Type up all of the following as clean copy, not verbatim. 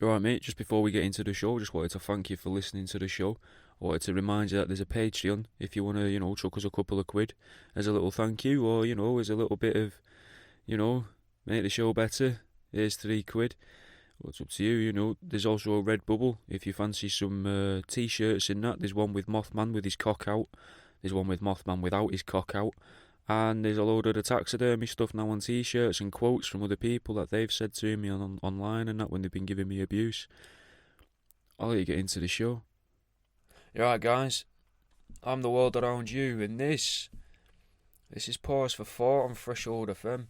You alright, mate? Just before we get into the show, just wanted to thank you for listening to the show. I wanted to remind you that there's a Patreon if you want to, chuck us a couple of quid as a little thank you, or, as a little bit of, make the show better. Here's £3. Well, it's up to you, There's also a Redbubble if you fancy some t-shirts in that. There's one with Mothman with his cock out. There's one with Mothman without his cock out. And there's a load of the taxidermy stuff now on t-shirts and quotes from other people that they've said to me online and that when they've been giving me abuse. I'll let you get into the show. You're right, guys. I'm the world around you, and this is Pause for Thought on Threshold FM.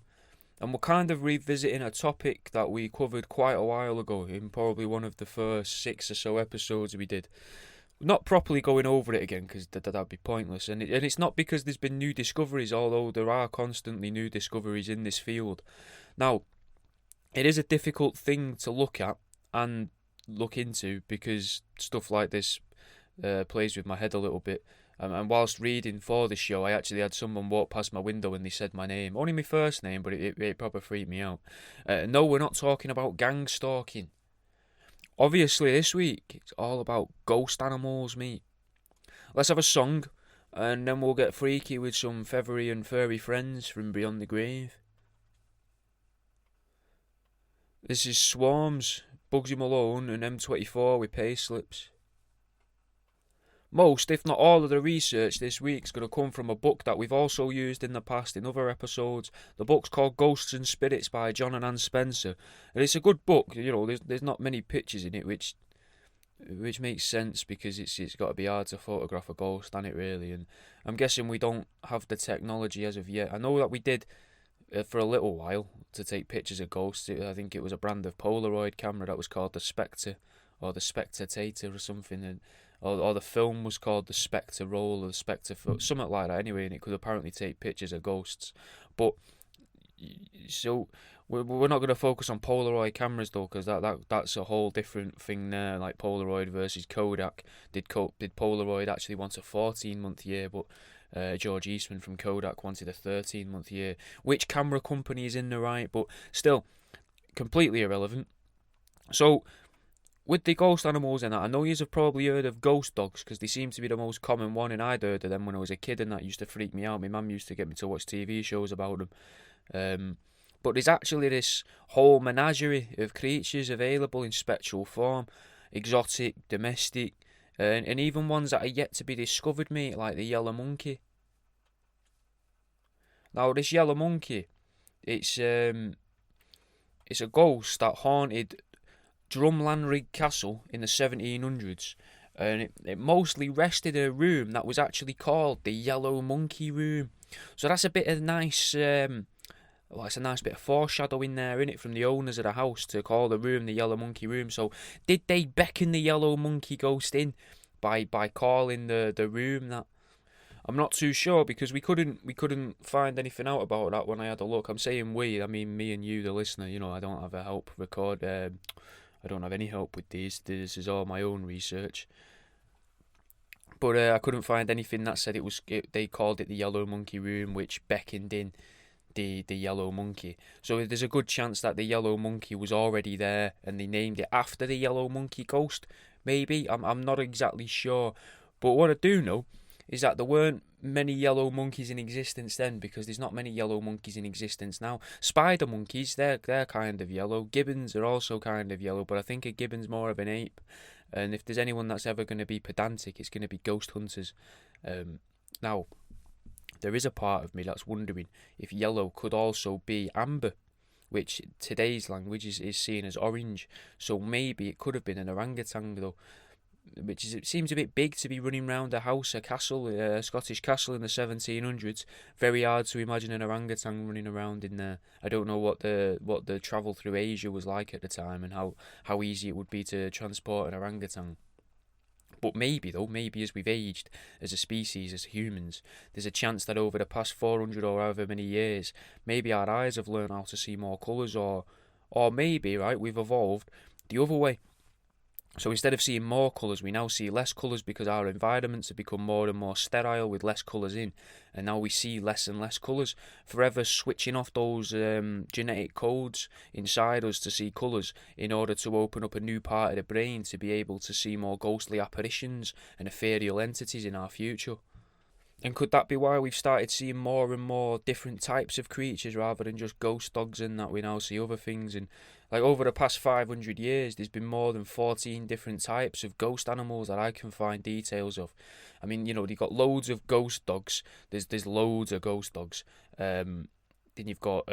And we're kind of revisiting a topic that we covered quite a while ago in probably one of the first 6 or so episodes we did. Not properly going over it again because that'd be pointless, and it's not because there's been new discoveries, although there are constantly new discoveries in this field. Now, it is a difficult thing to look at and look into because stuff like this plays with my head a little bit. And whilst reading for this show, I actually had someone walk past my window and they said my name, only my first name, but it probably freaked me out. No, we're not talking about gang stalking. Obviously, this week, it's all about ghost animals, mate. Let's have a song, and then we'll get freaky with some feathery and furry friends from beyond the grave. This is Swarms, Bugsy Malone, and M24 with payslips. Most, if not all, of the research this week is going to come from a book that we've also used in the past in other episodes. The book's called Ghosts and Spirits by John and Ann Spencer. And it's a good book, there's not many pictures in it, which makes sense because it's got to be hard to photograph a ghost, ain't it, really? And I'm guessing we don't have the technology as of yet. I know that we did for a little while to take pictures of ghosts. I think it was a brand of Polaroid camera that was called the Spectre, or the Spectator or something, and or the film was called the Spectre Roll or the Spectre, something like that anyway, and it could apparently take pictures of ghosts. But so we're not going to focus on Polaroid cameras though, because that's a whole different thing there, like Polaroid versus Kodak. Did Polaroid actually want a 14-month year, but George Eastman from Kodak wanted a 13-month year. Which camera company is in the right? But still, completely irrelevant. So, with the ghost animals and that, I know you have probably heard of ghost dogs because they seem to be the most common one, and I'd heard of them when I was a kid, and that used to freak me out. My mum used to get me to watch TV shows about them. But there's actually this whole menagerie of creatures available in spectral form, exotic, domestic, and even ones that are yet to be discovered, mate, like the yellow monkey. Now, this yellow monkey, it's a ghost that haunted Drumlanrig Castle in the 1700s, and it mostly rested in a room that was actually called the Yellow Monkey Room. So that's a bit of nice, it's a nice bit of foreshadowing there, innit, from the owners of the house to call the room the Yellow Monkey Room. So did they beckon the Yellow Monkey ghost in by calling the room that? I'm not too sure because we couldn't find anything out about that when I had a look. I'm saying we, I mean me and you, the listener. I don't have a help record. I don't have any help with these. This is all my own research. But I couldn't find anything that said they called it the Yellow Monkey Room, which beckoned in the yellow monkey. So there's a good chance that the yellow monkey was already there and they named it after the yellow monkey ghost. Maybe. I'm not exactly sure. But what I do know is that there weren't many yellow monkeys in existence then, because there's not many yellow monkeys in existence now. Spider monkeys, they're kind of yellow. Gibbons are also kind of yellow, but I think a gibbon's more of an ape. And if there's anyone that's ever going to be pedantic, it's going to be ghost hunters. Now, there is a part of me that's wondering if yellow could also be amber, which today's language is seen as orange. So maybe it could have been an orangutan though, it seems a bit big to be running around a castle, a Scottish castle in the 1700s. Very hard to imagine an orangutan running around in there. I don't know what the travel through Asia was like at the time and how easy it would be to transport an orangutan. But maybe as we've aged as a species, as humans, there's a chance that over the past 400 or however many years, maybe our eyes have learned how to see more colours, or maybe, right, we've evolved the other way. So instead of seeing more colours, we now see less colours because our environments have become more and more sterile with less colours in, and now we see less and less colours, forever switching off those genetic codes inside us to see colours in order to open up a new part of the brain to be able to see more ghostly apparitions and ethereal entities in our future. And could that be why we've started seeing more and more different types of creatures rather than just ghost dogs, and that we now see other things? And like over the past 500 years, there's been more than 14 different types of ghost animals that I can find details of. I mean, you know, you've got loads of ghost dogs. There's loads of ghost dogs. Then you've got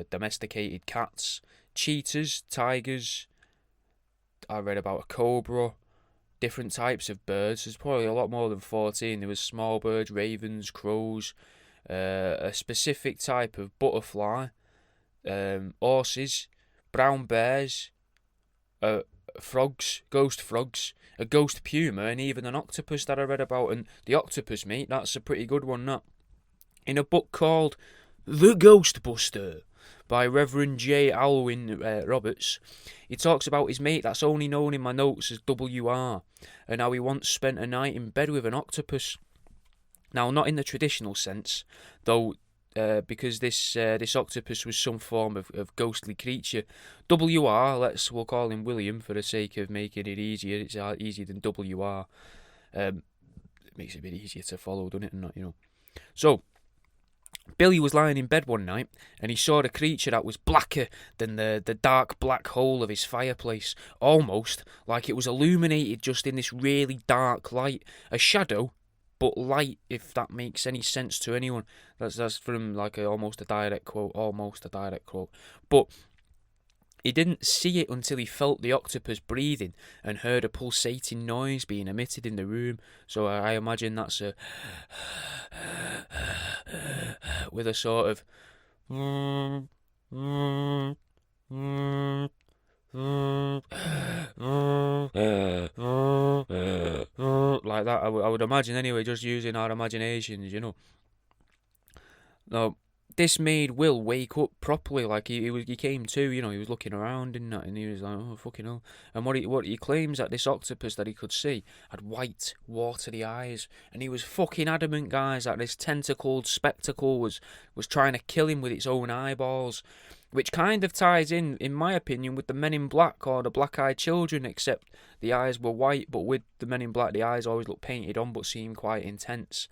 domesticated cats, cheetahs, tigers. I read about a cobra. Different types of birds. There's probably a lot more than 14. There was small birds, ravens, crows, a specific type of butterfly, horses, brown bears, frogs, ghost frogs, a ghost puma, and even an octopus that I read about. And the octopus, mate, that's a pretty good one, that. In a book called The Ghostbuster by Reverend J. Alwyn Roberts, he talks about his mate that's only known in my notes as WR, and how he once spent a night in bed with an octopus. Now, not in the traditional sense, though, because this octopus was some form of ghostly creature. We'll call him William for the sake of making it easier. It's easier than WR. It makes it a bit easier to follow, doesn't it? And not, you know. So, Billy was lying in bed one night, and he saw a creature that was blacker than the dark black hole of his fireplace, almost like it was illuminated just in this really dark light. A shadow, but light, if that makes any sense to anyone. That's from like almost a direct quote. But he didn't see it until he felt the octopus breathing and heard a pulsating noise being emitted in the room. So I imagine that's a with a sort of like that. I would imagine anyway, just using our imaginations, you know. Now, this made Will wake up properly. Like he came to, you know, he was looking around and that, and he was like, oh fucking hell. And what he claims that this octopus that he could see had white, watery eyes, and he was fucking adamant, guys, that this tentacled spectacle was trying to kill him with its own eyeballs, which kind of ties in my opinion, with the Men in Black or the Black-Eyed Children, except the eyes were white, but with the Men in Black, the eyes always look painted on, but seem quite intense.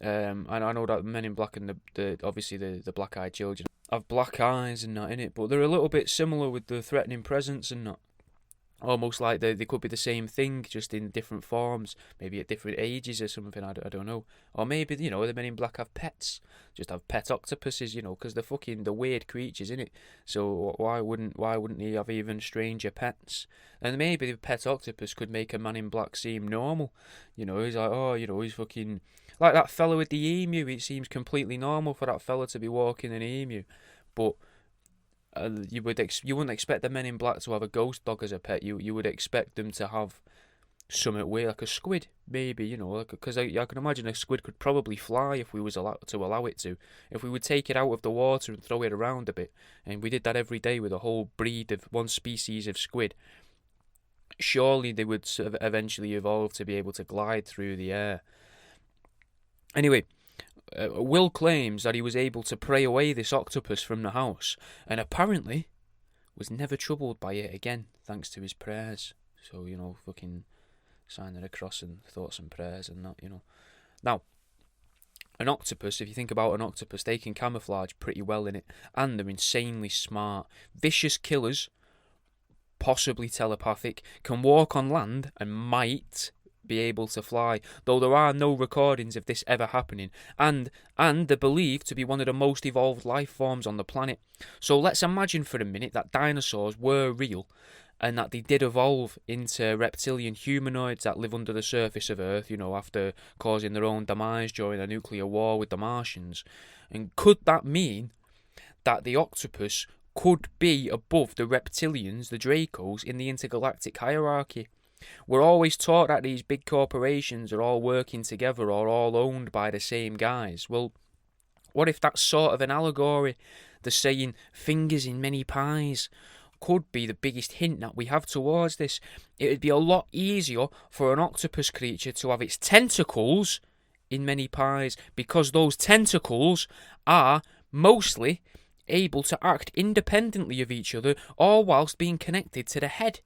And I know that Men in Black and the obviously the Black-Eyed Children have black eyes and that in it, but they're a little bit similar with the threatening presence and that. Almost like they could be the same thing, just in different forms, maybe at different ages or something. I don't know. Or maybe, you know, the Men in Black have pets, just have pet octopuses, you know, because they're weird creatures, innit? So why wouldn't he have even stranger pets? And maybe the pet octopus could make a Man in Black seem normal. You know, he's like, oh, you know, he's fucking like that fella with the emu. It seems completely normal for that fella to be walking an emu, but you wouldn't expect the Men in Black to have a ghost dog as a pet. You would expect them to have something weird, like a squid, maybe, you know, because I can imagine a squid could probably fly if we was allowed to allow it to. If we would take it out of the water and throw it around a bit, and we did that every day with a whole breed of one species of squid, surely they would sort of eventually evolve to be able to glide through the air. Anyway, Will claims that he was able to pray away this octopus from the house, and apparently was never troubled by it again, thanks to his prayers. So, you know, fucking signing a cross and thoughts and prayers and that, you know. Now, an octopus, if you think about an octopus, they can camouflage pretty well in it, and they're insanely smart. Vicious killers, possibly telepathic, can walk on land and might be able to fly, though there are no recordings of this ever happening, and they're believed to be one of the most evolved life forms on the planet. So let's imagine for a minute that dinosaurs were real, and that they did evolve into reptilian humanoids that live under the surface of Earth, you know, after causing their own demise during a nuclear war with the Martians. And could that mean that the octopus could be above the reptilians, the Dracos, in the intergalactic hierarchy? We're always taught that these big corporations are all working together or all owned by the same guys. Well, what if that's sort of an allegory? The saying, fingers in many pies. could be the biggest hint that we have towards this. It would be a lot easier for an octopus creature to have its tentacles in many pies, because those tentacles are mostly able to act independently of each other, all whilst being connected to the head.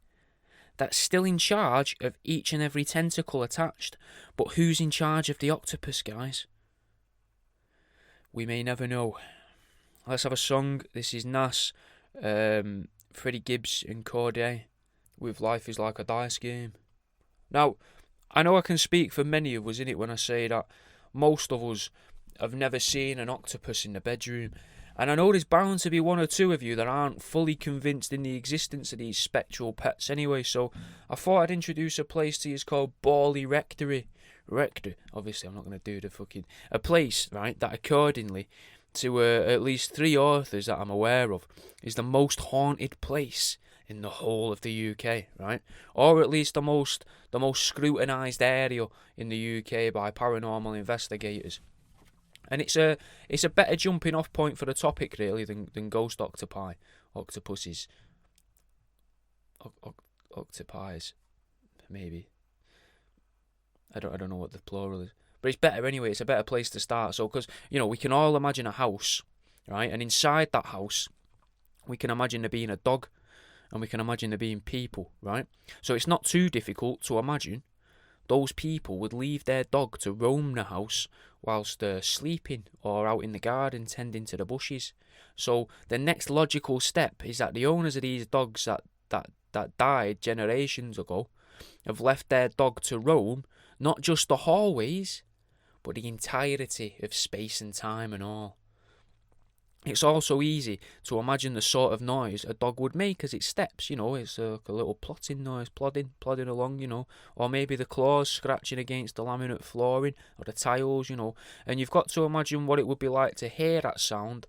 That's still in charge of each and every tentacle attached. But who's in charge of the octopus, guys? We may never know. Let's have a song. This is Nas, Freddie Gibbs and Corday with Life is Like a Dice Game. Now, I know I can speak for many of us in it when I say that most of us have never seen an octopus in the bedroom. And I know there's bound to be one or two of you that aren't fully convinced in the existence of these spectral pets anyway, so I thought I'd introduce a place to you called Borley Rectory. Obviously I'm not going to do a place, right, that accordingly to at least 3 authors that I'm aware of is the most haunted place in the whole of the UK, right? Or at least the most scrutinised area in the UK by paranormal investigators. And it's a better jumping off point for the topic really than ghost octopuses, octopies, maybe. I don't know what the plural is, but it's better anyway. It's a better place to start. So because we can all imagine a house, right? And inside that house, we can imagine there being a dog, and we can imagine there being people, right? So it's not too difficult to imagine those people would leave their dog to roam the house whilst they're sleeping or out in the garden tending to the bushes. So the next logical step is that the owners of these dogs that died generations ago have left their dog to roam not just the hallways, but the entirety of space and time and all. It's also easy to imagine the sort of noise a dog would make as it steps. It's like a little plotting noise, plodding along, or maybe the claws scratching against the laminate flooring or the tiles, and you've got to imagine what it would be like to hear that sound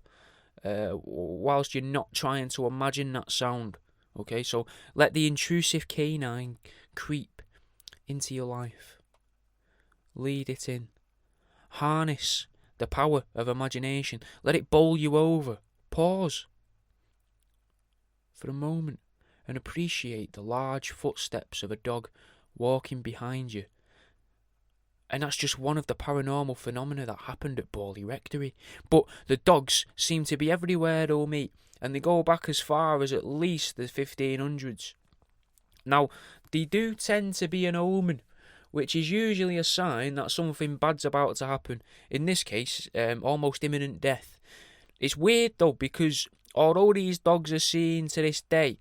whilst you're not trying to imagine that sound. Okay, so let the intrusive canine creep into your life. Lead it in. Harness the power of imagination. Let it bowl you over. Pause for a moment and appreciate the large footsteps of a dog walking behind you. And that's just one of the paranormal phenomena that happened at Borley Rectory. But the dogs seem to be everywhere though, mate, and they go back as far as at least the 1500s. Now, they do tend to be an omen, which is usually a sign that something bad's about to happen. In this case, almost imminent death. It's weird though, because although these dogs are seen to this day,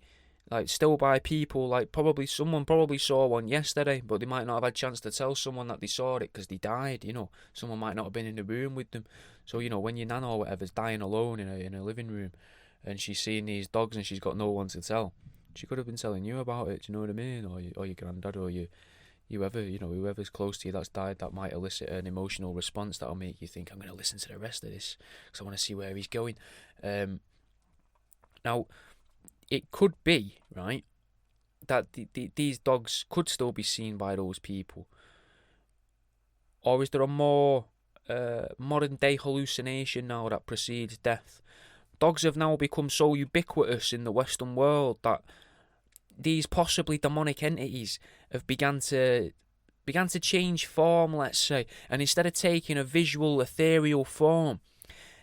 like still by people, like someone probably saw one yesterday, but they might not have had a chance to tell someone that they saw it because they died. Someone might not have been in the room with them. So when your nan or whatever's dying alone in a living room, and she's seeing these dogs and she's got no one to tell, she could have been telling you about it. Do you know what I mean? Or your granddad or whoever's close to you that's died, that might elicit an emotional response that'll make you think, I'm going to listen to the rest of this because I want to see where he's going. Now, it could be, right, that these dogs could still be seen by those people. Or is there a more modern day hallucination now that precedes death? Dogs have now become so ubiquitous in the Western world that these possibly demonic entities have began to change form, let's say, and instead of taking a visual, ethereal form,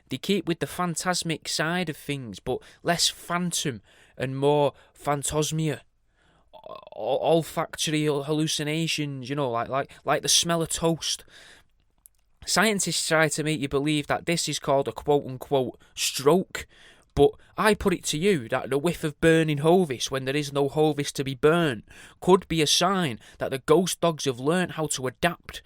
they keep with the phantasmic side of things, but less phantom and more phantasmia, olfactory hallucinations, like the smell of toast. Scientists try to make you believe that this is called a quote-unquote stroke, but I put it to you that the whiff of burning hovis when there is no hovis to be burnt could be a sign that the ghost dogs have learnt how to adapt.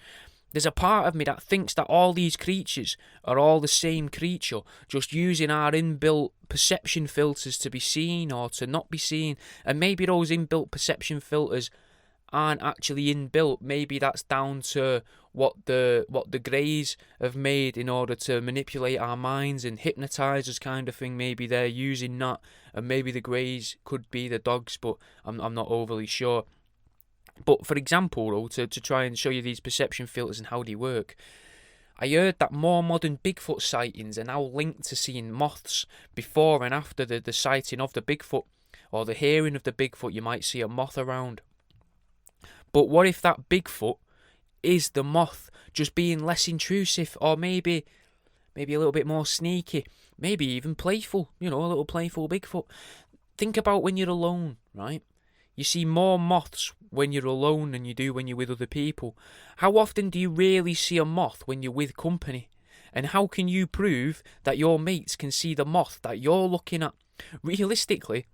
There's a part of me that thinks that all these creatures are all the same creature, just using our inbuilt perception filters to be seen or to not be seen, and maybe those inbuilt perception filters aren't actually inbuilt. Maybe that's down to what the greys have made in order to manipulate our minds and hypnotise us, kind of thing. Maybe they're using that, and maybe the greys could be the dogs, but I'm not overly sure. But for example, though, to try and show you these perception filters and how they work, I heard that more modern Bigfoot sightings are now linked to seeing moths before and after the sighting of the Bigfoot. or the hearing of the Bigfoot, you might see a moth around. But what if that Bigfoot is the moth, just being less intrusive, or maybe a little bit more sneaky, maybe even playful, a little playful Bigfoot? Think about when you're alone, right? You see more moths when you're alone than you do when you're with other people. How often do you really see a moth when you're with company? And how can you prove that your mates can see the moth that you're looking at? Realistically,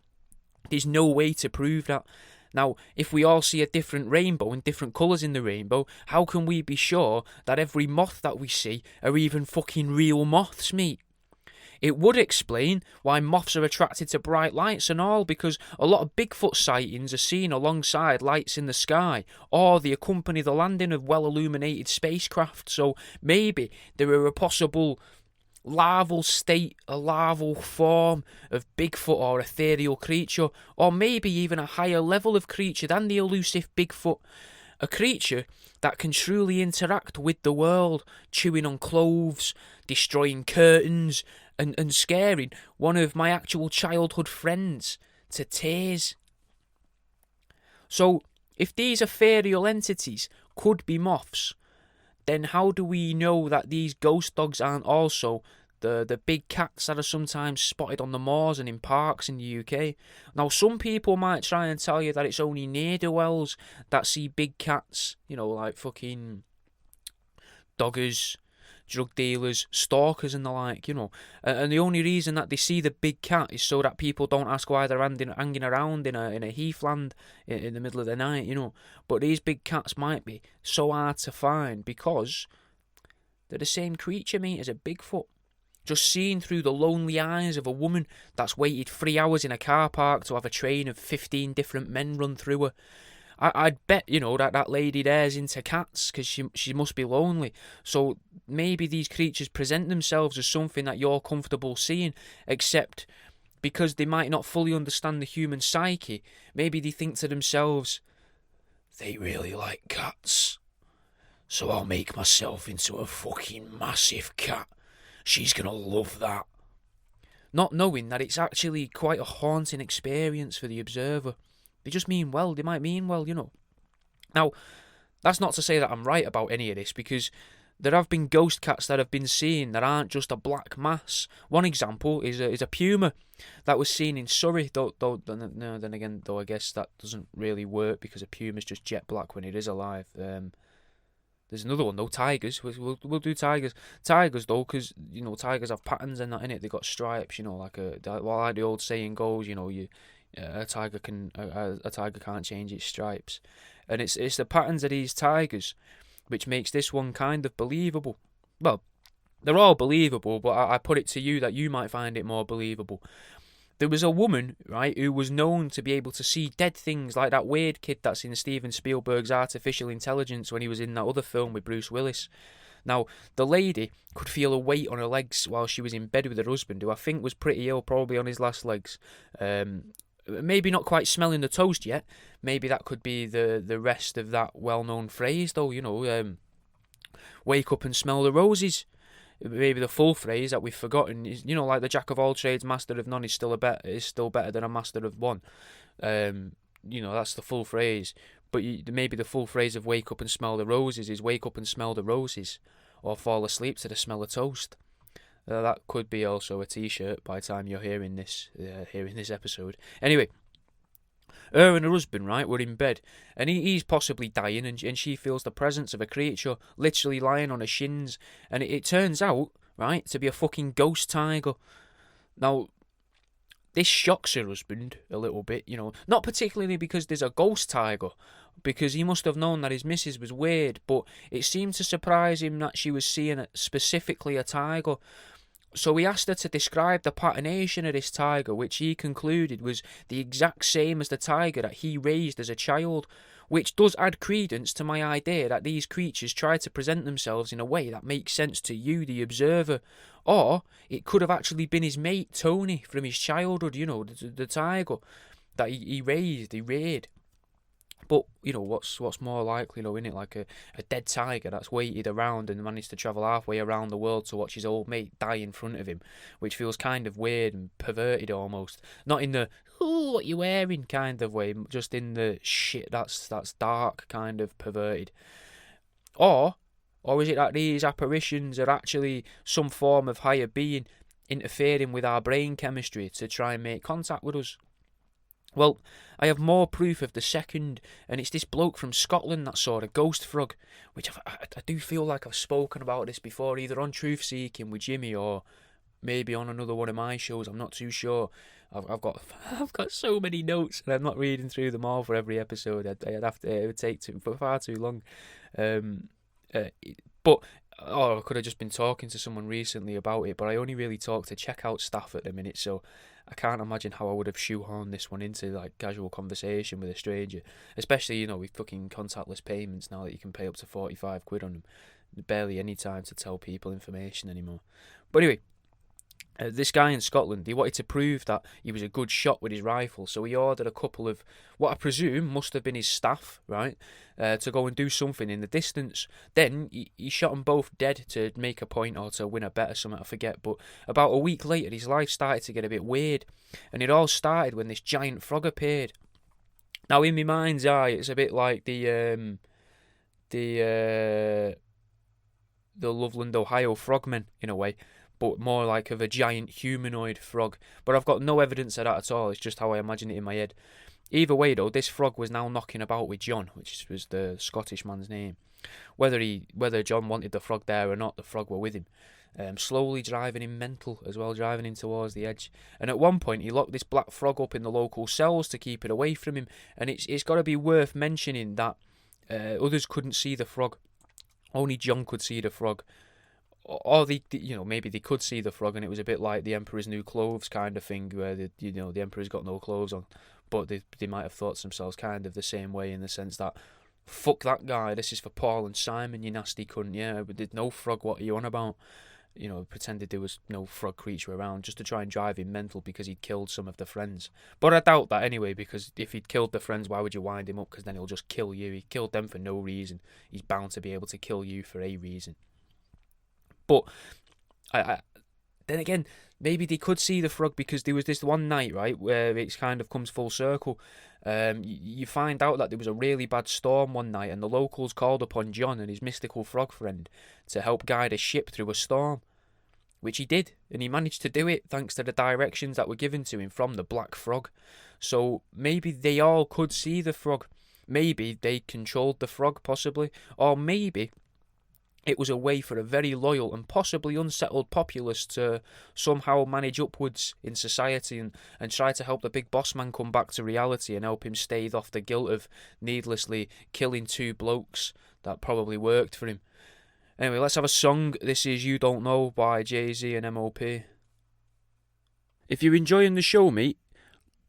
there's no way to prove that. Now, if we all see a different rainbow and different colours in the rainbow, how can we be sure that every moth that we see are even fucking real moths, mate? It would explain why moths are attracted to bright lights and all, because a lot of Bigfoot sightings are seen alongside lights in the sky, or they accompany the landing of well-illuminated spacecraft. So maybe there are a possible larval state, a larval form of Bigfoot or ethereal creature, or maybe even a higher level of creature than the elusive Bigfoot. A creature that can truly interact with the world, chewing on clothes, destroying curtains, and scaring one of my actual childhood friends to tears. So, if these ethereal entities could be moths, then how do we know that these ghost dogs aren't also the big cats that are sometimes spotted on the moors and in parks in the UK? Now, some people might try and tell you that it's only ne'er-do-wells that see big cats, like fucking doggers, drug dealers, stalkers and the like, and the only reason that they see the big cat is so that people don't ask why they're hanging around in a heathland in the middle of the night, But these big cats might be so hard to find because they're the same creature, mate, as a Bigfoot. Just seen through the lonely eyes of a woman that's waited 3 hours in a car park to have a train of 15 different men run through her. I'd bet, that lady there's into cats because she must be lonely. So maybe these creatures present themselves as something that you're comfortable seeing, except because they might not fully understand the human psyche, maybe they think to themselves, they really like cats, so I'll make myself into a fucking massive cat. She's gonna love that. Not knowing that it's actually quite a haunting experience for the observer. They just mean well, they might mean well, Now, that's not to say that I'm right about any of this, because there have been ghost cats that have been seen that aren't just a black mass. One example is a puma that was seen in Surrey, though I guess that doesn't really work because a puma's just jet black when it is alive. There's another one though, tigers. We'll do tigers. Tigers though, because tigers have patterns and that in it. They got stripes, like the old saying goes, a tiger can't change its stripes, and it's the patterns of these tigers which makes this one kind of believable. Well, they're all believable, but I put it to you that you might find it more believable. There was a woman, right, who was known to be able to see dead things, like that weird kid that's in Steven Spielberg's Artificial Intelligence when he was in that other film with Bruce Willis. Now, the lady could feel a weight on her legs while she was in bed with her husband, who I think was pretty ill, probably on his last legs. Maybe not quite smelling the toast yet. Maybe that could be the rest of that well-known phrase, though, wake up and smell the roses. Maybe the full phrase that we've forgotten is, like the jack of all trades, master of none is still better than a master of one. That's the full phrase. But maybe the full phrase of wake up and smell the roses is wake up and smell the roses, or fall asleep to the smell of toast. That could be also a t-shirt by the time you're hearing this episode. Anyway, her and her husband, right, were in bed, and he's possibly dying, and she feels the presence of a creature literally lying on her shins, and it turns out, right, to be a fucking ghost tiger. Now, this shocks her husband a little bit, not particularly because there's a ghost tiger, because he must have known that his missus was weird, but it seemed to surprise him that she was seeing specifically a tiger. So he asked her to describe the patternation of this tiger, which he concluded was the exact same as the tiger that he raised as a child, which does add credence to my idea that these creatures try to present themselves in a way that makes sense to you, the observer. Or it could have actually been his mate, Tony, from his childhood, the tiger that he reared. But, what's more likely, innit? Like a dead tiger that's waited around and managed to travel halfway around the world to watch his old mate die in front of him, which feels kind of weird and perverted almost. Not in the, ooh, what you wearing kind of way, just in the shit, that's dark kind of perverted. Or is it that these apparitions are actually some form of higher being interfering with our brain chemistry to try and make contact with us? Well, I have more proof of the second, and it's this bloke from Scotland that saw a ghost frog, which I do feel like I've spoken about this before, either on Truth Seeking with Jimmy or maybe on another one of my shows. I'm not too sure. I've got so many notes, and I'm not reading through them all for every episode. It would take far too long. But I could have just been talking to someone recently about it, but I only really talk to checkout staff at the minute, so I can't imagine how I would have shoehorned this one into like casual conversation with a stranger, especially with fucking contactless payments now that you can pay up to 45 quid on them. Barely any time to tell people information anymore. But anyway, this guy in Scotland, he wanted to prove that he was a good shot with his rifle, so he ordered a couple of what I presume must have been his staff, right, to go and do something in the distance. Then he shot them both dead to make a point or to win a bet or something, I forget. But about a week later, his life started to get a bit weird, and it all started when this giant frog appeared. Now, in my mind's eye, it's a bit like the Loveland, Ohio frogmen in a way, but more like of a giant humanoid frog. But I've got no evidence of that at all. It's just how I imagine it in my head. Either way, though, this frog was now knocking about with John, which was the Scottish man's name. Whether John wanted the frog there or not, the frog were with him. Slowly driving him mental as well, driving him towards the edge. And at one point, he locked this black frog up in the local cells to keep it away from him. And it's got to be worth mentioning that others couldn't see the frog. Only John could see the frog. Or maybe they could see the frog, and it was a bit like the Emperor's New Clothes kind of thing, where the Emperor's got no clothes on, but they might have thought to themselves kind of the same way in the sense that, fuck that guy, this is for Paul and Simon, you nasty cunt, yeah, but there's no frog, what are you on about? Pretended there was no frog creature around just to try and drive him mental because he'd killed some of the friends. But I doubt that anyway, because if he'd killed the friends, why would you wind him up? Because then he'll just kill you. He killed them for no reason. He's bound to be able to kill you for a reason. But then again, maybe they could see the frog because there was this one night, right, where it kind of comes full circle. You find out that there was a really bad storm one night, and the locals called upon John and his mystical frog friend to help guide a ship through a storm, which he did, and he managed to do it thanks to the directions that were given to him from the black frog. So maybe they all could see the frog. Maybe they controlled the frog, possibly, or maybe it was a way for a very loyal and possibly unsettled populace to somehow manage upwards in society and try to help the big boss man come back to reality and help him stave off the guilt of needlessly killing two blokes that probably worked for him. Anyway, let's have a song. This is You Don't Know by Jay-Z and M.O.P. If you're enjoying the show, mate,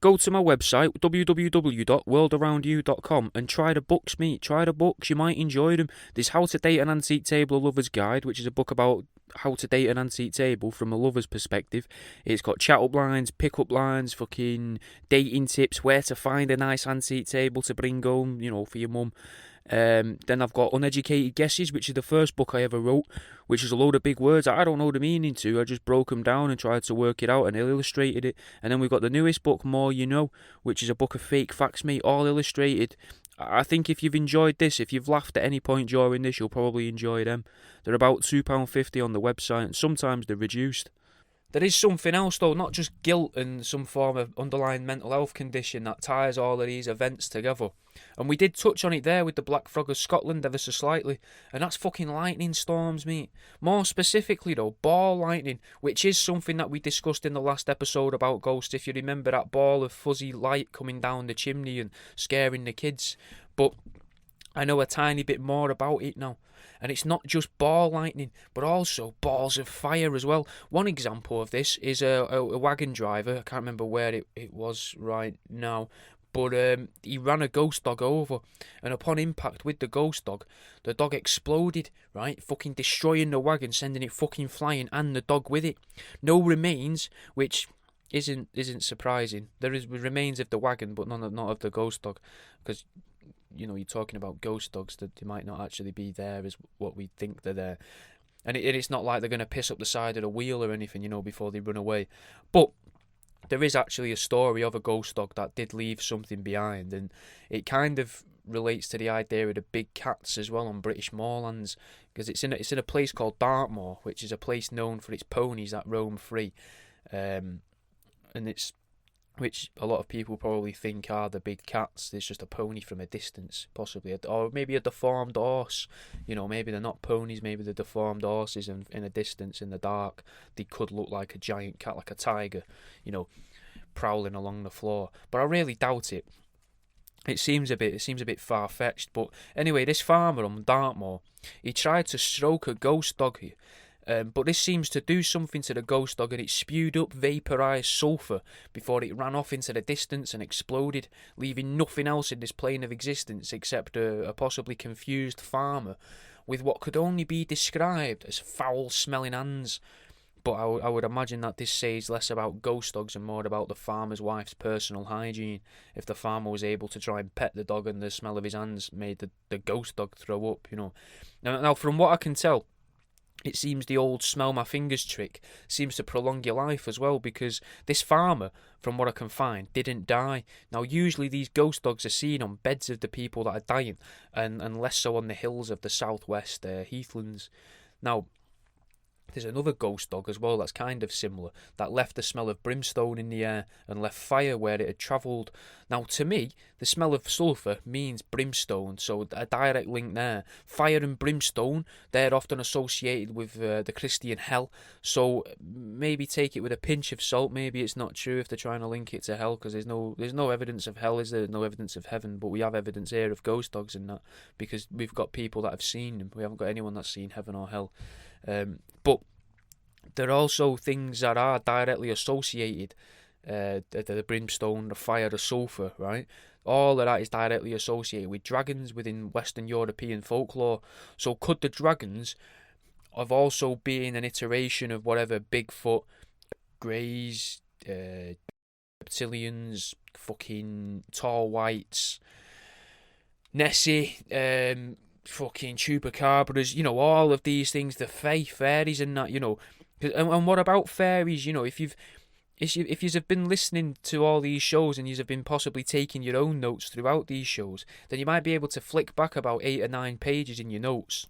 go to my website, www.worldaroundyou.com, and try the books, mate. Try the books, you might enjoy them. There's How to Date an Antique Table, A Lover's Guide, which is a book about how to date an antique table from a lover's perspective. It's got chat-up lines, pick-up lines, fucking dating tips, where to find a nice antique table to bring home, for your mum. Then I've got Uneducated Guesses, which is the first book I ever wrote, which is a load of big words I don't know the meaning to. I just broke them down and tried to work it out and illustrated it. And then we've got the newest book, More You Know, which is a book of fake facts, mate, all illustrated. I think if you've enjoyed this, if you've laughed at any point during this, you'll probably enjoy them. They're about £2.50 on the website, and sometimes they're reduced. There is something else, though, not just guilt and some form of underlying mental health condition that ties all of these events together. And we did touch on it there with the Black Frog of Scotland ever so slightly, and that's fucking lightning storms, mate. More specifically, though, ball lightning, which is something that we discussed in the last episode about ghosts, if you remember that ball of fuzzy light coming down the chimney and scaring the kids. But I know a tiny bit more about it now. And it's not just ball lightning, but also balls of fire as well. One example of this is a wagon driver. I can't remember where it was right now, but he ran a ghost dog over, and upon impact with the ghost dog, the dog exploded, right? Fucking destroying the wagon, sending it fucking flying, and the dog with it. No remains, which isn't surprising. There is remains of the wagon, but not of the ghost dog, because you're talking about ghost dogs, that they might not actually be there as what we think they're there. And it's not like they're going to piss up the side of the wheel or anything, before they run away. But there is actually a story of a ghost dog that did leave something behind, and it kind of relates to the idea of the big cats as well on British moorlands, because it's in a place called Dartmoor, which is a place known for its ponies that roam free, and it's which a lot of people probably think are the big cats. There's just a pony from a distance, possibly, or maybe a deformed horse. Maybe they're not ponies, maybe they're deformed horses, and in a distance, in the dark, they could look like a giant cat, like a tiger, prowling along the floor. But I really doubt it. It seems a bit far-fetched. But anyway, this farmer on Dartmoor, he tried to stroke a ghost dog. But this seems to do something to the ghost dog, and it spewed up vaporised sulphur before it ran off into the distance and exploded, leaving nothing else in this plane of existence except a possibly confused farmer with what could only be described as foul-smelling hands. But I would imagine that this says less about ghost dogs and more about the farmer's wife's personal hygiene. If the farmer was able to try and pet the dog and the smell of his hands made the ghost dog throw up, Now, from what I can tell, it seems the old smell my fingers trick seems to prolong your life as well, because this farmer, from what I can find, didn't die. Now, usually these ghost dogs are seen on beds of the people that are dying, and less so on the hills of the southwest heathlands. Now, there's another ghost dog as well that's kind of similar, that left the smell of brimstone in the air and left fire where it had travelled. Now, to me, the smell of sulphur means brimstone, so a direct link there. Fire and brimstone, they're often associated with the Christian hell, so maybe take it with a pinch of salt. Maybe it's not true if they're trying to link it to hell, because there's no evidence of hell, is there? No evidence of heaven, but we have evidence here of ghost dogs and that, because we've got people that have seen them. We haven't got anyone that's seen heaven or hell. But there are also things that are directly associated, the brimstone, the fire, the sulphur, right? All of that is directly associated with dragons within Western European folklore. So could the dragons have also been an iteration of whatever Bigfoot, Greys, reptilians, fucking tall whites, Nessie, fucking chupacabras, all of these things, the fairies and that, and what about fairies? If you've been listening to all these shows and you've been possibly taking your own notes throughout these shows, then you might be able to flick back about 8 or 9 pages in your notes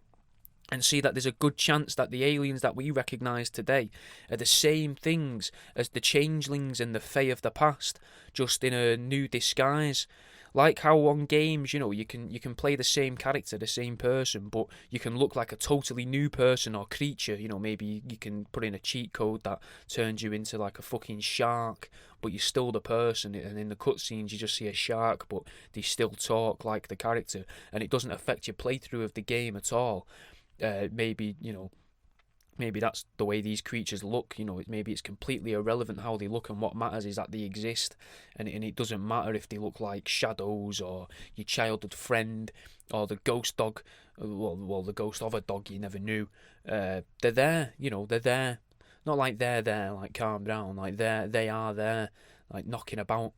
and see that there's a good chance that the aliens that we recognise today are the same things as the changelings and the fae of the past, just in a new disguise. Like how on games, you can play the same character, the same person, but you can look like a totally new person or creature. Maybe you can put in a cheat code that turns you into like a fucking shark, but you're still the person. And in the cutscenes, you just see a shark, but they still talk like the character, and it doesn't affect your playthrough of the game at all. Maybe that's the way these creatures look, maybe it's completely irrelevant how they look, and what matters is that they exist, and it doesn't matter if they look like shadows or your childhood friend or the ghost dog, well the ghost of a dog you never knew. They're there, they're there. Not like they're there, like calm down, like they are there, like knocking about.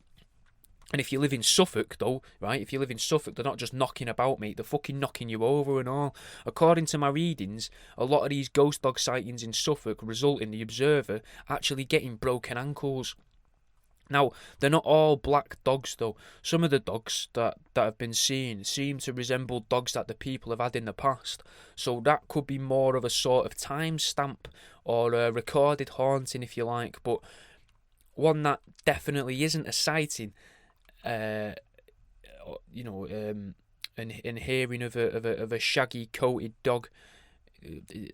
And if you live in Suffolk, though, right, if you live in Suffolk, they're not just knocking about, mate, they're fucking knocking you over and all. According to my readings, a lot of these ghost dog sightings in Suffolk result in the observer actually getting broken ankles. Now, they're not all black dogs, though. Some of the dogs that have been seen seem to resemble dogs that the people have had in the past. So that could be more of a sort of time stamp or a recorded haunting, if you like. But one that definitely isn't a sighting, and hearing of a shaggy coated dog.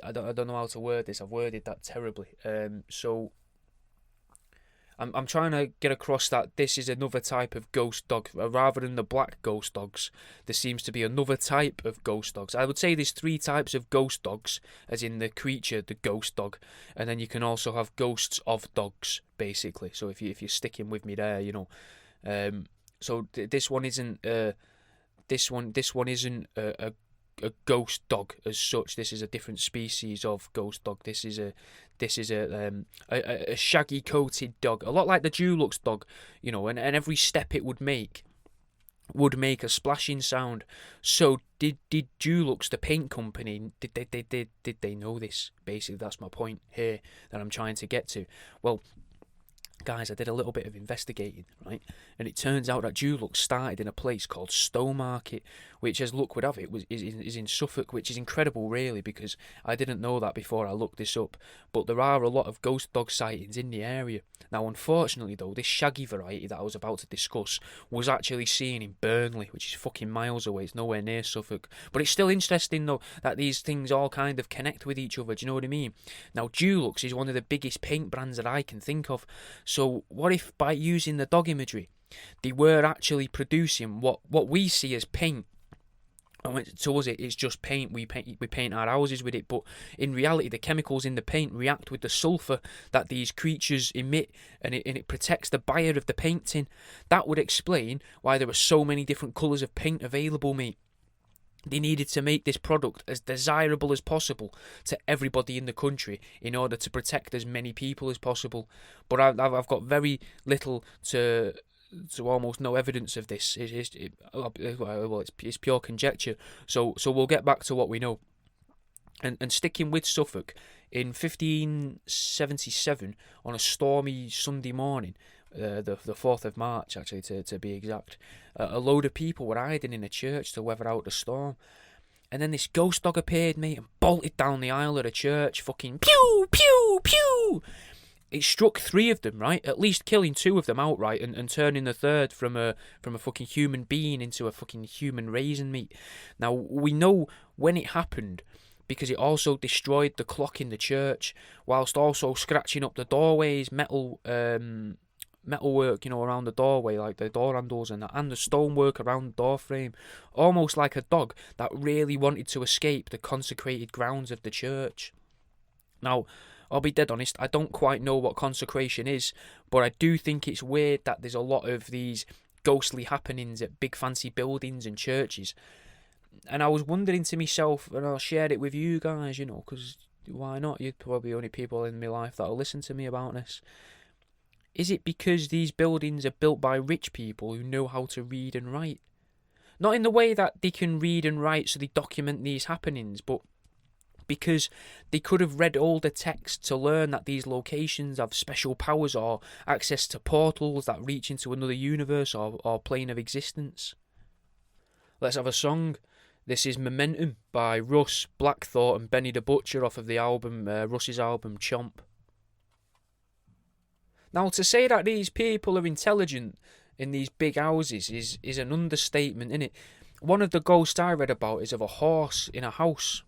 I don't know how to word this. I've worded that terribly. So I'm trying to get across that this is another type of ghost dog. Rather than the black ghost dogs, there seems to be another type of ghost dogs. I would say there's 3 types of ghost dogs, as in the creature, the ghost dog, and then you can also have ghosts of dogs, basically. So if you're sticking with me there, so this one isn't this one isn't a ghost dog as such. This is a different species of ghost dog. This is a shaggy coated dog, a lot like the Dulux dog, and every step it would make would make a splashing sound. So did Dulux, the paint company, did they know this? Basically, that's my point here that I'm trying to get to. Well, guys, I did a little bit of investigating, right? And it turns out that Dulux started in a place called Stowmarket, which, as luck would have it, is in Suffolk, which is incredible, really, because I didn't know that before I looked this up. But there are a lot of ghost dog sightings in the area. Now, unfortunately, though, this shaggy variety that I was about to discuss was actually seen in Burnley, which is fucking miles away. It's nowhere near Suffolk. But it's still interesting, though, that these things all kind of connect with each other. Do you know what I mean? Now, Dulux is one of the biggest paint brands that I can think of. So what if by using the dog imagery, they were actually producing what we see as paint? And to us, it's just paint. We paint our houses with it, but in reality, the chemicals in the paint react with the sulfur that these creatures emit, and it protects the buyer of the painting. That would explain why there are so many different colours of paint available, mate. They needed to make this product as desirable as possible to everybody in the country in order to protect as many people as possible. But I've got very little to almost no evidence of this. It's pure conjecture. So we'll get back to what we know. And sticking with Suffolk, in 1577, on a stormy Sunday morning, the 4th of March, actually, to be exact, a load of people were hiding in a church to weather out the storm. And then this ghost dog appeared, mate, and bolted down the aisle of the church, fucking pew, pew, pew. It struck 3 of them, right? At least killing 2 of them outright and turning the third from a fucking human being into a fucking human raisin, mate. Now, we know when it happened because it also destroyed the clock in the church, whilst also scratching up the doorways, metalwork, around the doorway, like the door handles and the stonework around the door frame, almost like a dog that really wanted to escape the consecrated grounds of the church. Now, I'll be dead honest, I don't quite know what consecration is, but I do think it's weird that there's a lot of these ghostly happenings at big fancy buildings and churches. And I was wondering to myself, and I'll share it with you guys, because why not? You're probably the only people in my life that'll listen to me about this. Is it because these buildings are built by rich people who know how to read and write? Not in the way that they can read and write so they document these happenings, but because they could have read older texts to learn that these locations have special powers or access to portals that reach into another universe or plane of existence. Let's have a song. This is Momentum by Russ, Black Thought and Benny the Butcher off of the album, Russ's album Chomp. Now, to say that these people are intelligent in these big houses is an understatement, innit? One of the ghosts I read about is of a horse in a house,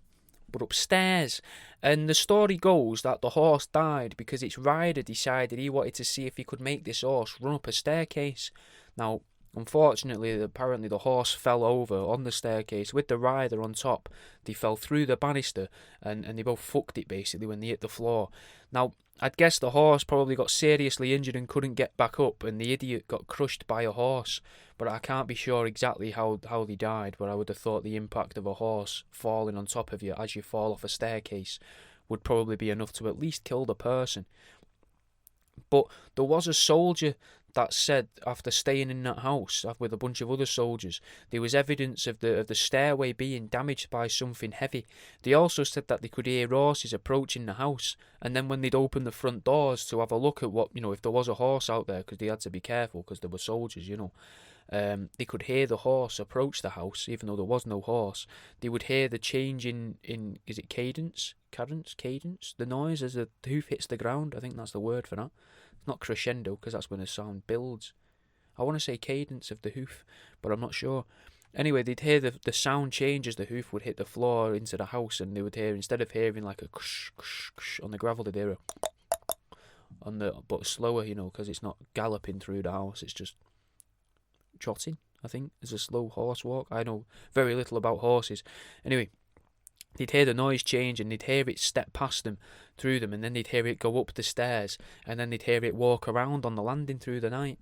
but upstairs. And the story goes that the horse died because its rider decided he wanted to see if he could make this horse run up a staircase. Now, unfortunately, apparently the horse fell over on the staircase with the rider on top. They fell through the banister and they both fucked it basically when they hit the floor. Now, I'd guess the horse probably got seriously injured and couldn't get back up, and the idiot got crushed by a horse. But I can't be sure exactly how they died, but I would have thought the impact of a horse falling on top of you as you fall off a staircase would probably be enough to at least kill the person. But there was a soldier that said after staying in that house with a bunch of other soldiers, there was evidence of the stairway being damaged by something heavy. They also said that they could hear horses approaching the house, and then when they'd open the front doors to have a look at what, if there was a horse out there, because they had to be careful because there were soldiers, they could hear the horse approach the house, even though there was no horse. They would hear the change in is it cadence? The noise as the hoof hits the ground. I think that's the word for that. Not crescendo, because that's when the sound builds. I want to say cadence of the hoof, but I'm not sure. Anyway, they'd hear the sound change as the hoof would hit the floor into the house, and they would hear, instead of hearing like a ksh, ksh, ksh on the gravel, they'd hear a on the, but slower, because it's not galloping through the house, it's just trotting, I think. It's a slow horse walk. I know very little about horses. Anyway, they'd hear the noise change and they'd hear it step past them, through them, and then they'd hear it go up the stairs, and then they'd hear it walk around on the landing through the night.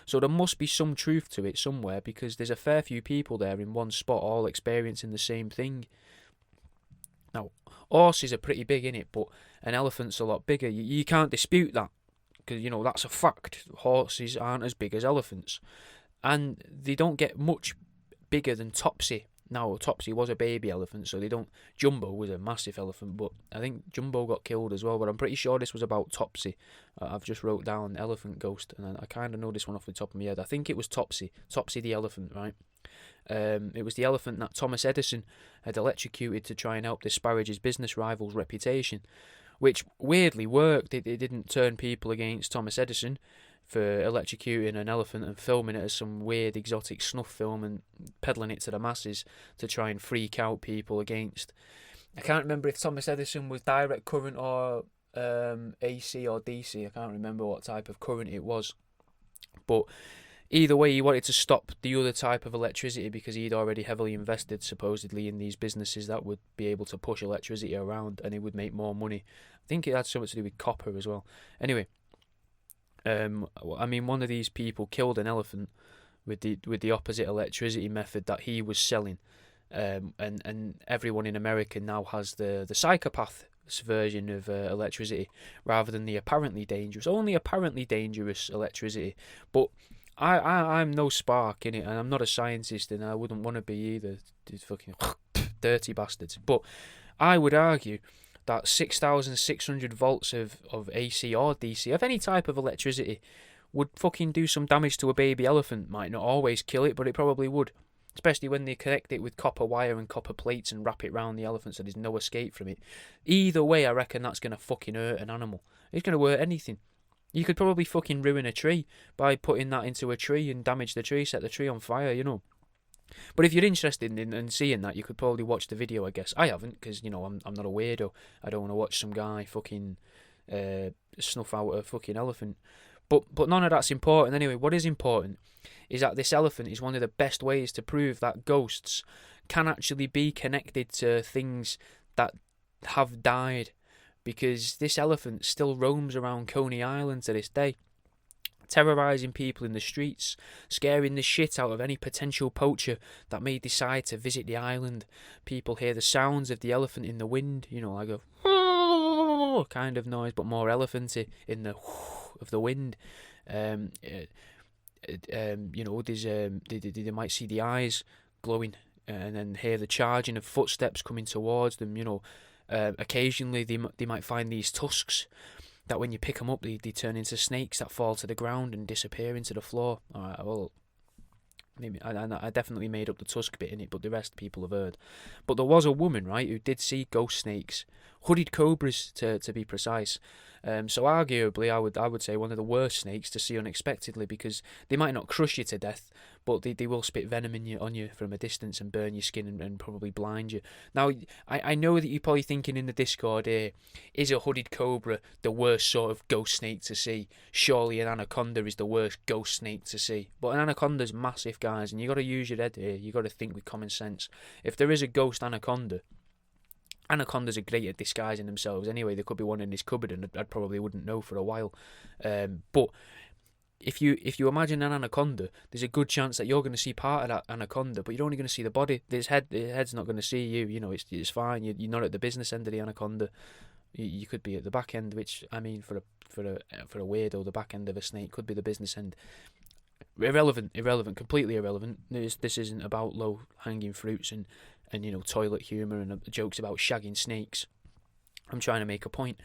So there must be some truth to it somewhere, because there's a fair few people there in one spot all experiencing the same thing. Now, horses are pretty big, innit, but an elephant's a lot bigger. You can't dispute that, because, that's a fact. Horses aren't as big as elephants. and they don't get much bigger than Topsy. Now, Topsy was a baby elephant, so they don't. Jumbo was a massive elephant, but I think Jumbo got killed as well. But I'm pretty sure this was about Topsy. I've just wrote down elephant ghost, and I kind of know this one off the top of my head. I think it was Topsy the elephant, right? It was the elephant that Thomas Edison had electrocuted to try and help disparage his business rival's reputation, which weirdly worked. It didn't turn people against Thomas Edison for electrocuting an elephant and filming it as some weird exotic snuff film and peddling it to the masses to try and freak out people against. I can't remember if Thomas Edison was direct current or AC or DC. I can't remember what type of current it was. But either way, he wanted to stop the other type of electricity because he'd already heavily invested, supposedly, in these businesses that would be able to push electricity around and he would make more money. I think it had something to do with copper as well. Anyway, I mean, one of these people killed an elephant with the opposite electricity method that he was selling, and everyone in America now has the psychopath's version of electricity rather than the only apparently dangerous electricity. But I'm no spark in it, and I'm not a scientist, and I wouldn't want to be either. These fucking dirty bastards. But I would argue that 6,600 volts of AC or DC, of any type of electricity, would fucking do some damage to a baby elephant. Might not always kill it, but it probably would. Especially when they connect it with copper wire and copper plates and wrap it round the elephant so there's no escape from it. Either way, I reckon that's going to fucking hurt an animal. It's going to hurt anything. You could probably fucking ruin a tree by putting that into a tree and damage the tree, set the tree on fire, you know. But if you're interested in seeing that, you could probably watch the video, I guess. I haven't, because, you know, I'm not a weirdo. I don't want to watch some guy fucking snuff out a fucking elephant. But none of that's important anyway. What is important is that this elephant is one of the best ways to prove that ghosts can actually be connected to things that have died, because this elephant still roams around Coney Island to this day, terrorising people in the streets, scaring the shit out of any potential poacher that may decide to visit the island. People hear the sounds of the elephant in the wind, you know, like a kind of noise, but more elephanty in the of the wind. You know, there's they might see the eyes glowing, and then hear the charging of footsteps coming towards them. You know, occasionally they might find these tusks that when you pick them up, they turn into snakes that fall to the ground and disappear into the floor. Alright, well, maybe I definitely made up the tusk bit in it, but the rest people have heard. But there was a woman, right, who did see ghost snakes, hooded cobras to be precise. So arguably, I would say one of the worst snakes to see unexpectedly, because they might not crush you to death, but they will spit venom on you from a distance and burn your skin and probably blind you. Now, I know that you're probably thinking in the Discord here, is a hooded cobra the worst sort of ghost snake to see? Surely an anaconda is the worst ghost snake to see. But an anaconda's massive, guys, and you got to use your head here. You got to think with common sense. If there is a ghost anacondas are great at disguising themselves anyway. There could be one in this cupboard and I probably wouldn't know for a while. But if you imagine an anaconda, there's a good chance that you're going to see part of that anaconda, but you're only going to see the body. The head's not going to see you. You know, it's fine. You're not at the business end of the anaconda. You could be at the back end, which, I mean, for a weirdo, the back end of a snake could be the business end. Irrelevant, completely irrelevant. This isn't about low hanging fruits and you know, toilet humour and jokes about shagging snakes. I'm trying to make a point.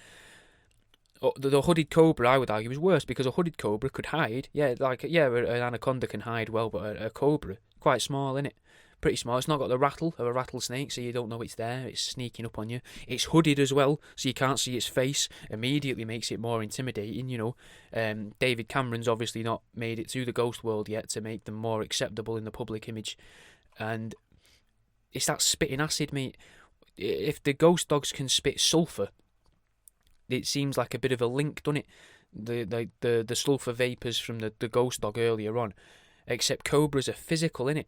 The hooded cobra, I would argue, is worse, because a hooded cobra could hide. Yeah, an anaconda can hide well, but a cobra, quite small, innit? Pretty small. It's not got the rattle of a rattlesnake, so you don't know it's there. It's sneaking up on you. It's hooded as well, so you can't see its face. Immediately makes it more intimidating, you know. David Cameron's obviously not made it to the ghost world yet to make them more acceptable in the public image. And it's that spitting acid, mate. If the ghost dogs can spit sulphur, it seems like a bit of a link, doesn't it? The sulphur vapours from the ghost dog earlier on. Except cobras are physical, innit?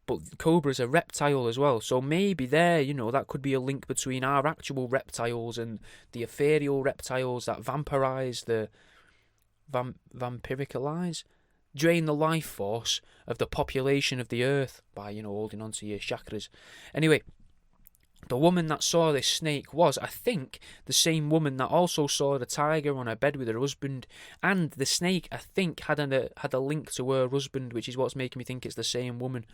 But cobras are reptile as well. So maybe there, you know, that could be a link between our actual reptiles and the ethereal reptiles that vampirise the... vampiricalise? Drain the life force of the population of the earth by, you know, holding on to your chakras. Anyway, The woman that saw this snake was, I think, the same woman that also saw the tiger on her bed with her husband. And the snake, I think, had a link to her husband, which is what's making me think it's the same woman,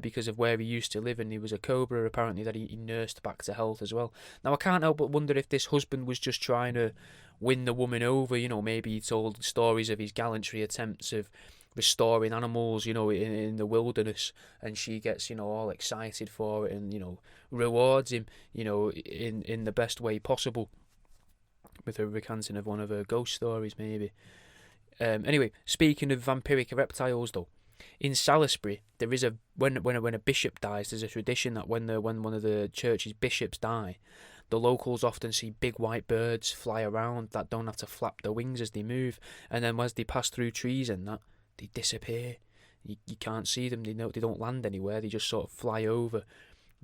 because of where he used to live, and he was a cobra, apparently, that he nursed back to health as well. Now, I can't help but wonder if this husband was just trying to win the woman over. Maybe he told stories of his gallantry attempts of restoring animals, in the wilderness, and she gets, all excited for it, and, rewards him, in the best way possible, with her recanting of one of her ghost stories, maybe. Anyway, speaking of vampiric reptiles, though, in Salisbury, there is when a bishop dies, there's a tradition that when one of the church's bishops die, the locals often see big white birds fly around that don't have to flap their wings as they move, and then as they pass through trees and that, they disappear. You can't see them. They don't land anywhere. They just sort of fly over,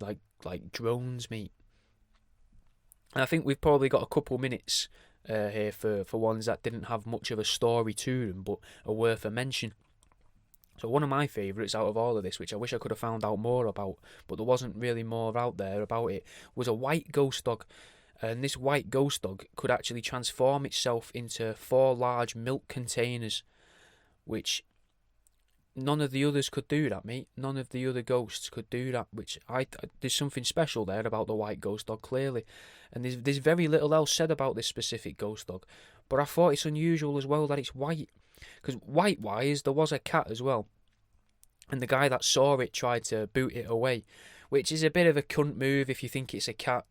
like drones, mate. And I think we've probably got a couple minutes here for ones that didn't have much of a story to them, but are worth a mention. So one of my favourites out of all of this, which I wish I could have found out more about, but there wasn't really more out there about it, was a white ghost dog. And this white ghost dog could actually transform itself into 4 large milk containers, which none of the others could do that, mate. None of the other ghosts could do that, which there's something special there about the white ghost dog, clearly. And there's very little else said about this specific ghost dog, but I thought it's unusual as well that it's white, because white-wise, there was a cat as well, and the guy that saw it tried to boot it away, which is a bit of a cunt move if you think it's a cat,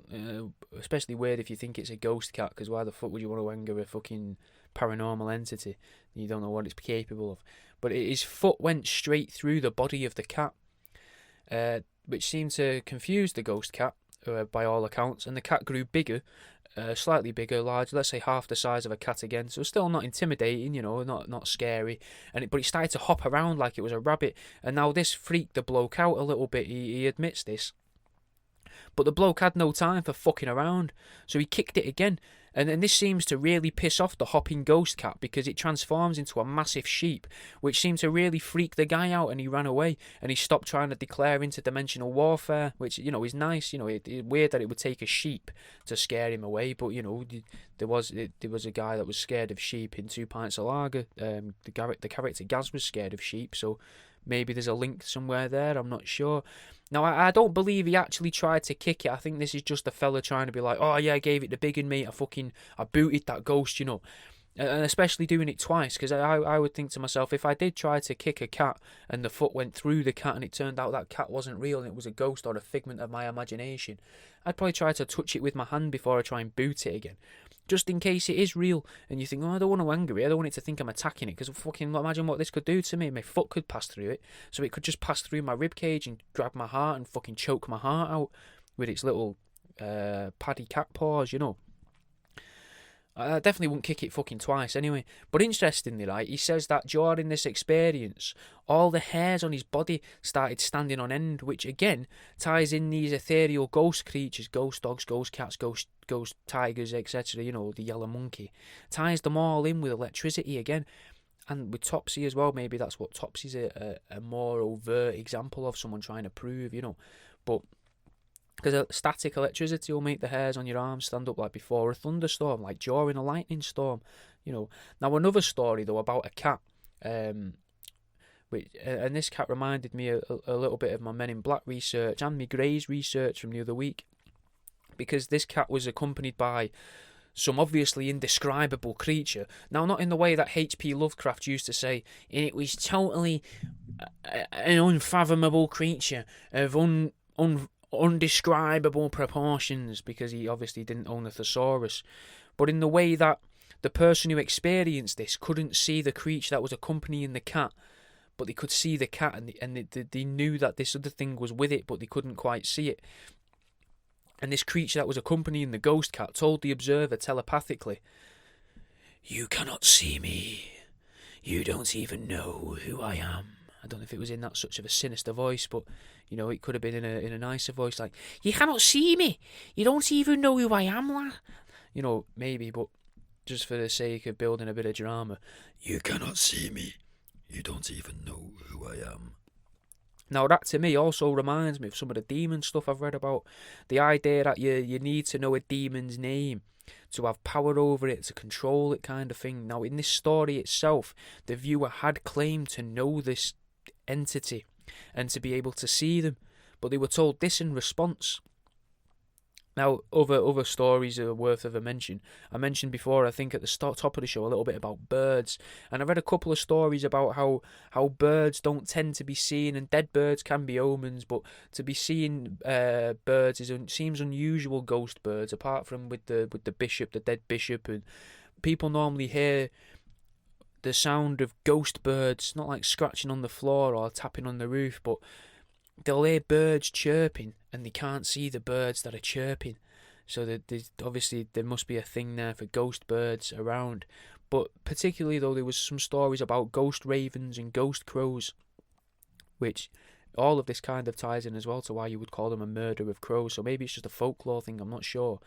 especially weird if you think it's a ghost cat, because why the fuck would you want to anger a fucking paranormal entity? You don't know what it's capable of. But his foot went straight through the body of the cat, which seemed to confuse the ghost cat, by all accounts, and the cat grew bigger, slightly bigger, large, let's say half the size of a cat again, so still not intimidating, not scary, but it started to hop around like it was a rabbit, and now this freaked the bloke out a little bit. He admits this, but the bloke had no time for fucking around, so he kicked it again. And this seems to really piss off the hopping ghost cat, because it transforms into a massive sheep, which seemed to really freak the guy out, and he ran away, and he stopped trying to declare interdimensional warfare, which, is nice. It's weird that it would take a sheep to scare him away, but, there was a guy that was scared of sheep in 2 Pints of Lager. The character Gaz was scared of sheep, so maybe there's a link somewhere there, I'm not sure. Now, I don't believe he actually tried to kick it. I think this is just a fella trying to be like, oh yeah, I gave it the big un, mate. I booted that ghost, And especially doing it twice, because I would think to myself, if I did try to kick a cat and the foot went through the cat and it turned out that cat wasn't real and it was a ghost or a figment of my imagination, I'd probably try to touch it with my hand before I try and boot it again, just in case it is real. And you think, oh, I don't want to anger it, I don't want it to think I'm attacking it, because fucking imagine what this could do to me. My foot could pass through it, so it could just pass through my rib cage and grab my heart and fucking choke my heart out with its little paddy cat paws, I definitely wouldn't kick it fucking twice anyway. But interestingly, right, he says that during this experience, all the hairs on his body started standing on end, which again ties in these ethereal ghost creatures, ghost dogs, ghost cats, ghost tigers, etc., the yellow monkey, ties them all in with electricity again. And with Topsy as well, maybe that's what Topsy's a more overt example of, someone trying to prove, But because static electricity will make the hairs on your arms stand up like before a thunderstorm, like during a lightning storm, Now, another story, though, about a cat, and this cat reminded me a little bit of my Men in Black research and my Greys research from the other week, because this cat was accompanied by some obviously indescribable creature. Now, not in the way that H.P. Lovecraft used to say, it was totally an unfathomable creature of undescribable proportions, because he obviously didn't own a thesaurus, but in the way that the person who experienced this couldn't see the creature that was accompanying the cat, but they could see the cat, and they knew that this other thing was with it, but they couldn't quite see it. And this creature that was accompanying the ghost cat told the observer telepathically, "You cannot see me. You don't even know who I am." I don't know if it was in that such of a sinister voice, but it could have been in a nicer voice, like, "You cannot see me. You don't even know who I am, lad." Maybe, but just for the sake of building a bit of drama, "You cannot see me. You don't even know who I am." Now that to me also reminds me of some of the demon stuff I've read about. The idea that you need to know a demon's name to have power over it, to control it, kind of thing. Now in this story itself, the viewer had claimed to know this entity and to be able to see them, but they were told this in response. Now, other stories are worth of a mention. I mentioned before, I think at the top of the show, a little bit about birds, and I read a couple of stories about how birds don't tend to be seen, and dead birds can be omens, but to be seeing birds seems unusual. Ghost birds, apart from with the bishop, the dead bishop, and people normally hear the sound of ghost birds, not like scratching on the floor or tapping on the roof, but they'll hear birds chirping and they can't see the birds that are chirping. So obviously there must be a thing there for ghost birds around. But particularly though, there was some stories about ghost ravens and ghost crows, which all of this kind of ties in as well to why you would call them a murder of crows. So maybe it's just a folklore thing, I'm not sure.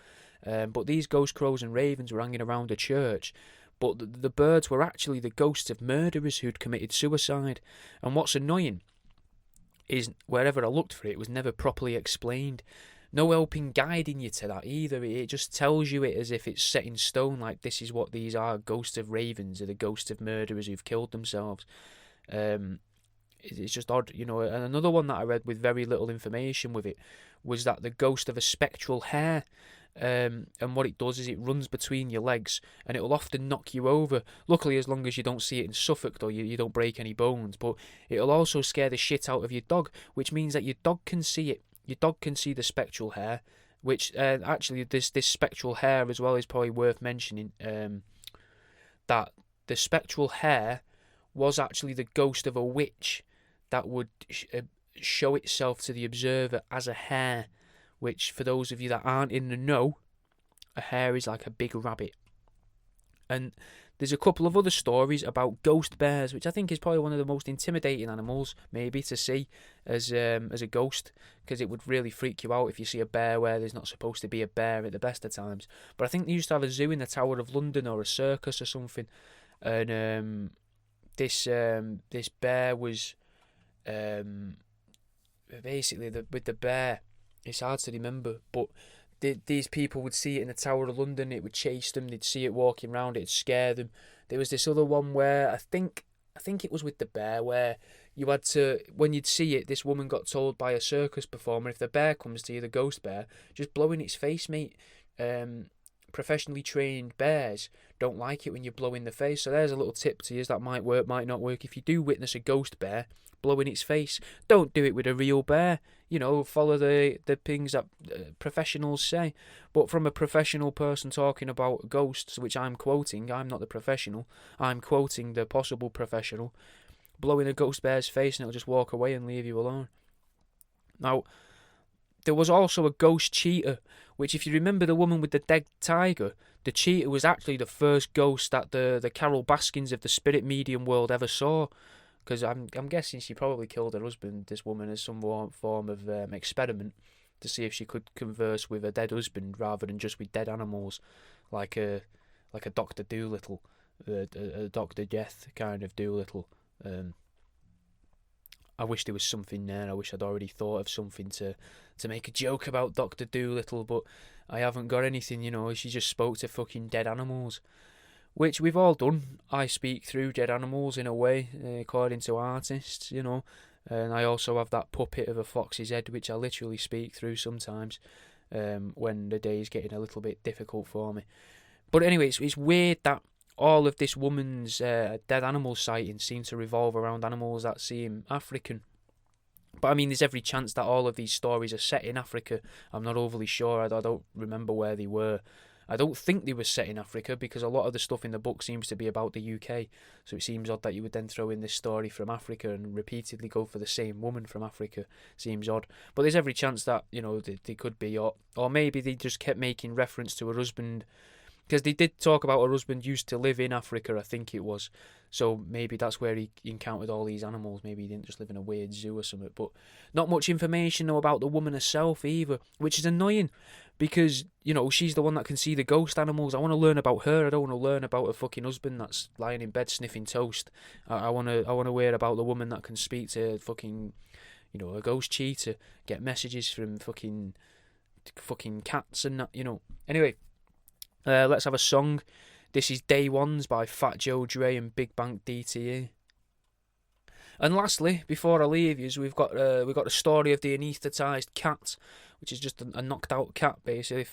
But these ghost crows and ravens were hanging around a church. But the birds were actually the ghosts of murderers who'd committed suicide. And what's annoying is wherever I looked for it, it was never properly explained. No helping guiding you to that either. It just tells you it as if it's set in stone, like this is what these are, ghosts of ravens, or the ghosts of murderers who've killed themselves. It's just odd, And another one that I read with very little information with it was that the ghost of a spectral hare. And what it does is it runs between your legs and it will often knock you over. Luckily, as long as you don't see it in Suffolk, though, you don't break any bones. But it'll also scare the shit out of your dog, which means that your dog can see it. Your dog can see the spectral hare, which actually this spectral hare as well is probably worth mentioning. That the spectral hare was actually the ghost of a witch that would show itself to the observer as a hare. Which, for those of you that aren't in the know, a hare is like a big rabbit. And there's a couple of other stories about ghost bears, which I think is probably one of the most intimidating animals, maybe, to see as a ghost, because it would really freak you out if you see a bear where there's not supposed to be a bear at the best of times. But I think they used to have a zoo in the Tower of London or a circus or something, and this bear was basically with the bear. It's hard to remember, but these people would see it in the Tower of London. It would chase them. They'd see it walking around. It'd scare them. There was this other one where I think it was with the bear, where you had to, when you'd see it, this woman got told by a circus performer, if the bear comes to you, the ghost bear, just blow in its face, mate. Professionally trained bears don't like it when you blow in the face. So there's a little tip to you that might work, might not work. If you do witness a ghost bear, blow in its face. Don't do it with a real bear. Follow the things that professionals say. But from a professional person talking about ghosts, which I'm quoting, I'm not the professional, I'm quoting the possible professional, blow in a ghost bear's face and it'll just walk away and leave you alone. Now, there was also a ghost cheetah, which, if you remember the woman with the dead tiger, the cheetah was actually the first ghost that the Carol Baskins of the spirit medium world ever saw. Because I'm guessing she probably killed her husband, this woman, as some form of experiment to see if she could converse with a dead husband rather than just with dead animals, like a Dr. Dolittle, a Dr. Death kind of Dolittle. I wish there was something there. I wish I'd already thought of something to make a joke about Dr. Dolittle, but I haven't got anything. She just spoke to fucking dead animals. Which we've all done. I speak through dead animals in a way, according to artists, and I also have that puppet of a fox's head, which I literally speak through sometimes, when the day is getting a little bit difficult for me. But anyway, it's weird that all of this woman's dead animal sightings seem to revolve around animals that seem African. But I mean, there's every chance that all of these stories are set in Africa. I'm not overly sure. I don't remember where they were. I don't think they were set in Africa, because a lot of the stuff in the book seems to be about the UK. So it seems odd that you would then throw in this story from Africa and repeatedly go for the same woman from Africa. Seems odd. But there's every chance that, they could be, or maybe they just kept making reference to her husband, because they did talk about her husband used to live in Africa, I think it was. So maybe that's where he encountered all these animals. Maybe he didn't just live in a weird zoo or something. But not much information though about the woman herself either, which is annoying, because, she's the one that can see the ghost animals. I want to learn about her. I don't want to learn about her fucking husband that's lying in bed sniffing toast. I want to hear about the woman that can speak to fucking, You know, a ghost cheater get messages from fucking cats and that, you know. Anyway, let's have a song. This is Day Ones by Fat Joe Dre and Big Bank DTA. And lastly, before I leave you, we've got the story of the anaesthetised cat, which is just a knocked out cat, basically.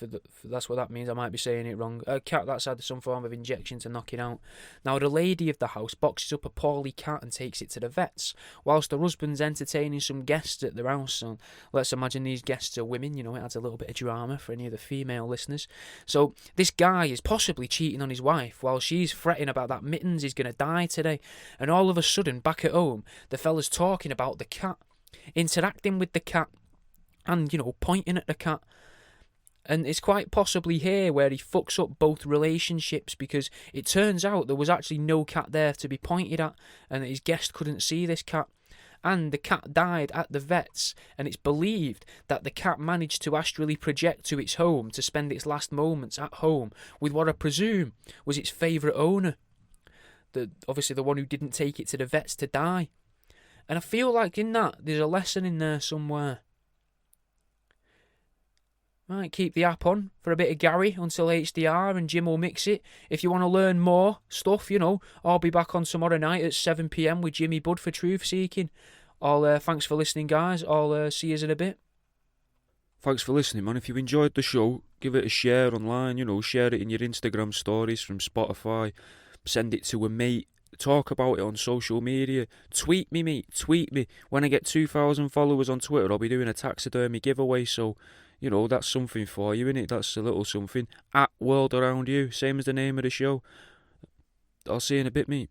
That's what that means. I might be saying it wrong. A cat that's had some form of injection to knock it out. Now, the lady of the house boxes up a poorly cat and takes it to the vets, whilst her husband's entertaining some guests at their house. So let's imagine these guests are women. You know, it adds a little bit of drama for any of the female listeners. So this guy is possibly cheating on his wife while she's fretting about that Mittens is going to die today. And all of a sudden, back at home, the fella's talking about the cat, interacting with the cat, and, you know, pointing at the cat. And it's quite possibly here where he fucks up both relationships, because it turns out there was actually no cat there to be pointed at, and that his guest couldn't see this cat. And the cat died at the vets, and it's believed that the cat managed to astrally project to its home to spend its last moments at home with what I presume was its favourite owner. Obviously the one who didn't take it to the vets to die. And I feel like in that there's a lesson in there somewhere. Right, keep the app on for a bit of Gary until HDR, and Jim will mix it. If you want to learn more stuff, you know, I'll be back on tomorrow night at 7 PM with Jimmy Budd for Truth Seeking. Thanks for listening, guys. I'll see you in a bit. Thanks for listening, man. If you enjoyed the show, give it a share online, you know, share it in your Instagram stories from Spotify, send it to a mate, talk about it on social media, tweet me, mate, tweet me. When I get 2,000 followers on Twitter, I'll be doing a taxidermy giveaway, so, you know, that's something for you, innit? That's a little something. @WorldAroundYou, same as the name of the show. I'll see you in a bit, mate.